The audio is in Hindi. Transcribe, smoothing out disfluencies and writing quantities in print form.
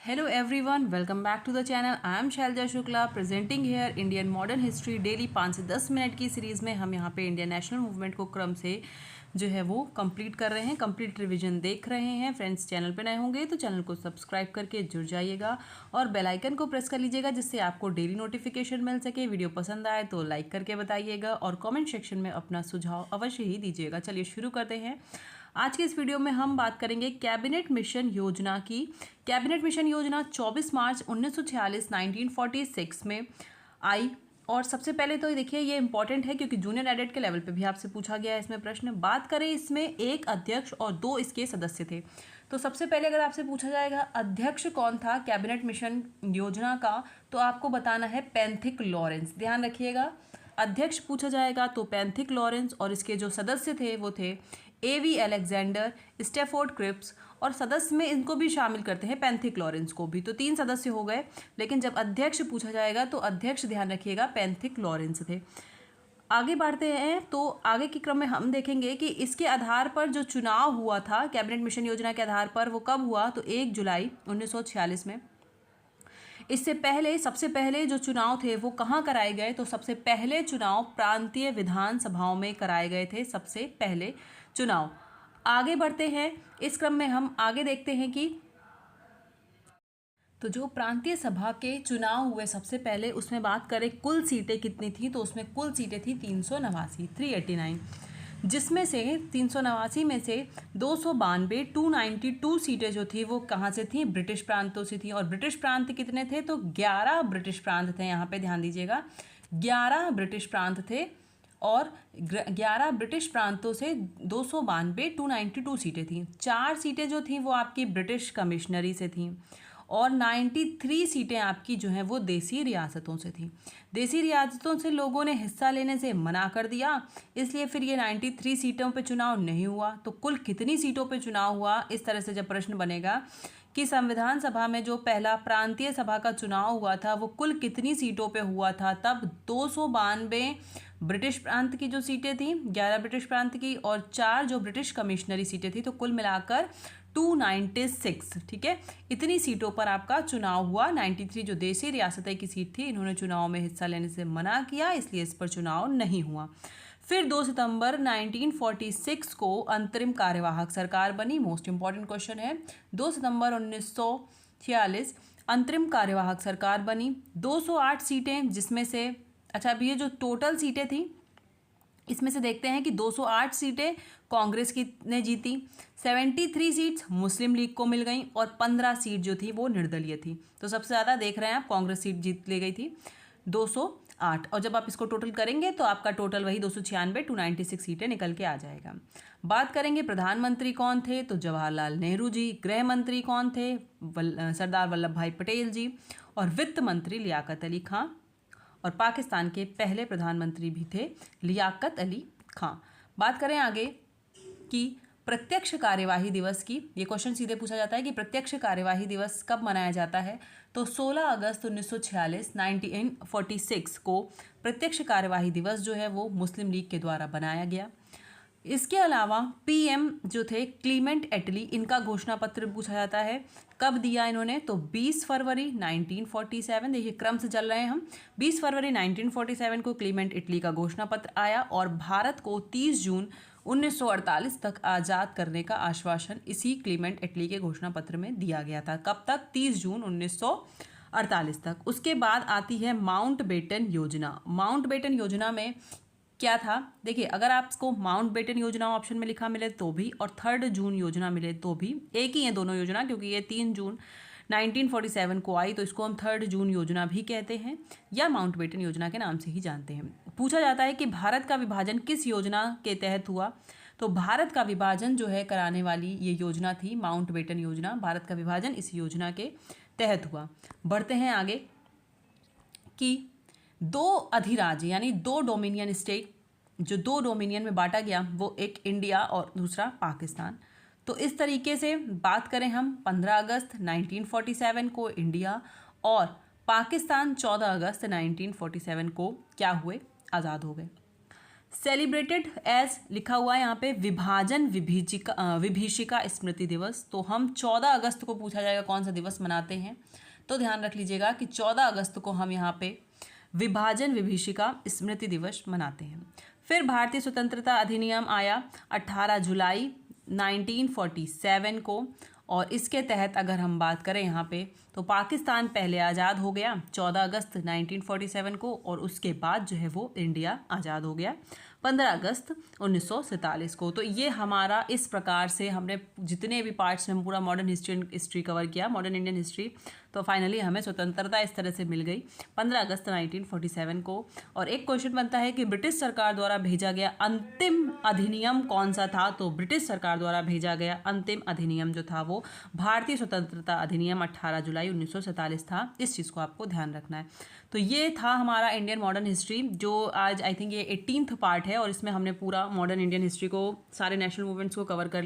Hello everyone, welcome back to the channel. I am Shailja Shukla presenting here Indian modern history daily 5 से 10 मिनट की सीरीज़ में हम यहाँ पे इंडियन नेशनल मूवमेंट को क्रम से जो है वो कंप्लीट कर रहे हैं, कंप्लीट रिवीजन देख रहे हैं। फ्रेंड्स, चैनल पे नए होंगे तो चैनल को सब्सक्राइब करके जुड़ जाइएगा और बेल आइकन को प्रेस कर लीजिएगा जिससे आपको डेली नोटिफिकेशन मिल सके। वीडियो पसंद आए तो लाइक करके बताइएगा और कमेंट सेक्शन में अपना सुझाव अवश्य ही दीजिएगा। चलिए शुरू करते हैं। आज के इस वीडियो में हम बात करेंगे कैबिनेट मिशन योजना की। कैबिनेट मिशन योजना 24 मार्च 1946 1946 में आई और सबसे पहले तो देखिए ये इंपॉर्टेंट है क्योंकि जूनियर एडेट के लेवल पे भी आपसे पूछा गया है इसमें प्रश्न। बात करें इसमें एक अध्यक्ष और 2 इसके सदस्य थे। तो सबसे पहले अगर आपसे पूछा जाएगा अध्यक्ष कौन था कैबिनेट मिशन योजना का, तो आपको बताना है पेंथिक लॉरेंस। ध्यान रखिएगा, अध्यक्ष पूछा जाएगा तो पेंथिक लॉरेंस और इसके जो सदस्य थे वो थे एवी अलेक्जेंडर, स्टेफोर्ड क्रिप्स और सदस्य में इनको भी शामिल करते हैं पेंथिक लॉरेंस को भी। तो 3 सदस्य हो गए, लेकिन जब अध्यक्ष पूछा जाएगा तो अध्यक्ष ध्यान रखिएगा पेंथिक लॉरेंस थे। आगे बढ़ते हैं तो आगे के क्रम में हम देखेंगे कि इसके आधार पर जो चुनाव हुआ था कैबिनेट मिशन योजना के आधार पर वो कब हुआ, तो 1 जुलाई 1946 में। इससे पहले सबसे पहले जो चुनाव थे वो कहाँ कराए गए, तो सबसे पहले चुनाव प्रांतीय विधानसभाओं में कराए गए थे, सबसे पहले चुनाव। आगे बढ़ते हैं, इस क्रम में हम आगे देखते हैं कि तो जो प्रांतीय सभा के चुनाव हुए सबसे पहले उसमें बात करें कुल सीटें कितनी थी, तो उसमें कुल सीटें थी 389, जिसमें से 389 में से 292 सीटें जो थी वो कहाँ से थी, ब्रिटिश प्रांतों से थी। और ब्रिटिश प्रांत कितने थे, तो 11 ब्रिटिश प्रांत थे। यहाँ पे ध्यान दीजिएगा, 11 ब्रिटिश प्रांत थे और 11 ब्रिटिश प्रांतों से 292 सीटें थी। 4 सीटें जो थी वो आपकी ब्रिटिश कमिश्नरी से थी और 93 सीटें आपकी जो हैं वो देसी रियासतों से थी। देसी रियासतों से लोगों ने हिस्सा लेने से मना कर दिया, इसलिए फिर ये 93 सीटों पे चुनाव नहीं हुआ। तो कुल कितनी सीटों पे चुनाव हुआ, इस तरह से जब प्रश्न बनेगा कि संविधान सभा में जो पहला प्रांतीय सभा का चुनाव हुआ था वो कुल कितनी सीटों पे हुआ था, तब 292 ब्रिटिश प्रांत की जो सीटें थी, 11 ब्रिटिश प्रांत की और 4 जो ब्रिटिश कमिश्नरी सीटें थी, तो कुल मिलाकर 296। ठीक है, इतनी सीटों पर आपका चुनाव हुआ। 93 जो देसी रियासतें की सीट थी, इन्होंने चुनाव में हिस्सा लेने से मना किया, इसलिए इस पर चुनाव नहीं हुआ। फिर 2 सितंबर 1946 को अंतरिम कार्यवाहक सरकार बनी। मोस्ट इंपॉर्टेंट क्वेश्चन है, 2 सितंबर 1946 अंतरिम कार्यवाहक सरकार बनी। 208 सीटें, जिसमें से अच्छा अभी ये जो टोटल सीटें थी इसमें से देखते हैं कि 208 सीटें कांग्रेस की ने जीती, 73 सीट्स मुस्लिम लीग को मिल गई और 15 सीट जो थी वो निर्दलीय थी। तो सबसे ज़्यादा देख रहे हैं आप कांग्रेस सीट जीत ले गई थी 208, और जब आप इसको टोटल करेंगे तो आपका टोटल वही 296 296 सीटें निकल के आ जाएगा। बात करेंगे प्रधानमंत्री कौन थे, तो जवाहरलाल नेहरू जी। गृह मंत्री कौन थे, सरदार वल्लभ भाई पटेल जी। और वित्त मंत्री लियाकत अली खां। और पाकिस्तान के पहले प्रधानमंत्री भी थे लियाकत अली खां। बात करें आगे कि प्रत्यक्ष कार्यवाही दिवस की, ये क्वेश्चन सीधे पूछा जाता है कि प्रत्यक्ष कार्यवाही दिवस कब मनाया जाता है, तो 16 अगस्त 1946 1946 को प्रत्यक्ष कार्यवाही दिवस जो है वो मुस्लिम लीग के द्वारा बनाया गया। इसके अलावा पीएम जो थे क्लीमेंट एटली, इनका घोषणा पत्र पूछा जाता है, कब दिया इन्होंने, तो 20 फरवरी 1947। देखिए क्रम से चल रहे हैं हम। 20 फरवरी 1947 को क्लीमेंट एटली का घोषणा पत्र आया और भारत को 30 जून 1948 तक आज़ाद करने का आश्वासन इसी क्लीमेंट एटली के घोषणा पत्र में दिया गया था। कब तक, 30 जून 1948 तक। उसके बाद आती है माउंटबेटन योजना। माउंटबेटन योजना में क्या था, देखिए अगर आपको माउंटबेटन योजना ऑप्शन में लिखा मिले तो भी और 3 जून योजना मिले तो भी एक ही है दोनों योजना, क्योंकि ये 3 जून 1947 को आई तो इसको हम 3 जून योजना भी कहते हैं या माउंटबेटन योजना के नाम से ही जानते हैं। पूछा जाता है कि भारत का विभाजन किस योजना के तहत हुआ, तो भारत का विभाजन जो है कराने वाली ये योजना थी माउंटबेटन योजना। भारत का विभाजन इस योजना के तहत हुआ। बढ़ते हैं आगे कि 2 अधिराज्य यानी 2 डोमिनियन स्टेट, जो 2 डोमिनियन में बांटा गया वो एक इंडिया और दूसरा पाकिस्तान। तो इस तरीके से बात करें हम 15 अगस्त 1947 को इंडिया और पाकिस्तान 14 अगस्त 1947 को क्या हुए, आज़ाद हो गए। सेलिब्रेटेड एज लिखा हुआ है यहाँ पे विभाजन विभीषिका स्मृति दिवस। तो हम 14 अगस्त को पूछा जाएगा कौन सा दिवस मनाते हैं, तो ध्यान रख लीजिएगा कि 14 अगस्त को हम यहाँ पे विभाजन विभीषिका स्मृति दिवस मनाते हैं। फिर भारतीय स्वतंत्रता अधिनियम आया 18 जुलाई 1947 को, और इसके तहत अगर हम बात करें यहाँ पे तो पाकिस्तान पहले आज़ाद हो गया 14 अगस्त 1947 को, और उसके बाद जो है वो इंडिया आज़ाद हो गया 15 अगस्त 1947 को। तो ये हमारा इस प्रकार से हमने जितने भी पार्ट्स में हम पूरा मॉडर्न हिस्ट्री कवर किया, मॉडर्न इंडियन हिस्ट्री। तो फाइनली हमें स्वतंत्रता इस तरह से मिल गई 15 अगस्त 1947 को। और एक क्वेश्चन बनता है कि ब्रिटिश सरकार द्वारा भेजा गया अंतिम अधिनियम कौन सा था, तो ब्रिटिश सरकार द्वारा भेजा गया अंतिम अधिनियम जो था वो भारतीय स्वतंत्रता अधिनियम 18 जुलाई 1947 था। इस चीज़ को आपको ध्यान रखना है। तो ये था हमारा इंडियन मॉडर्न हिस्ट्री, जो आज आई थिंक ये 18th पार्ट है, और इसमें हमने पूरा मॉडर्न इंडियन हिस्ट्री को, सारे नेशनल मूवमेंट्स को कवर कर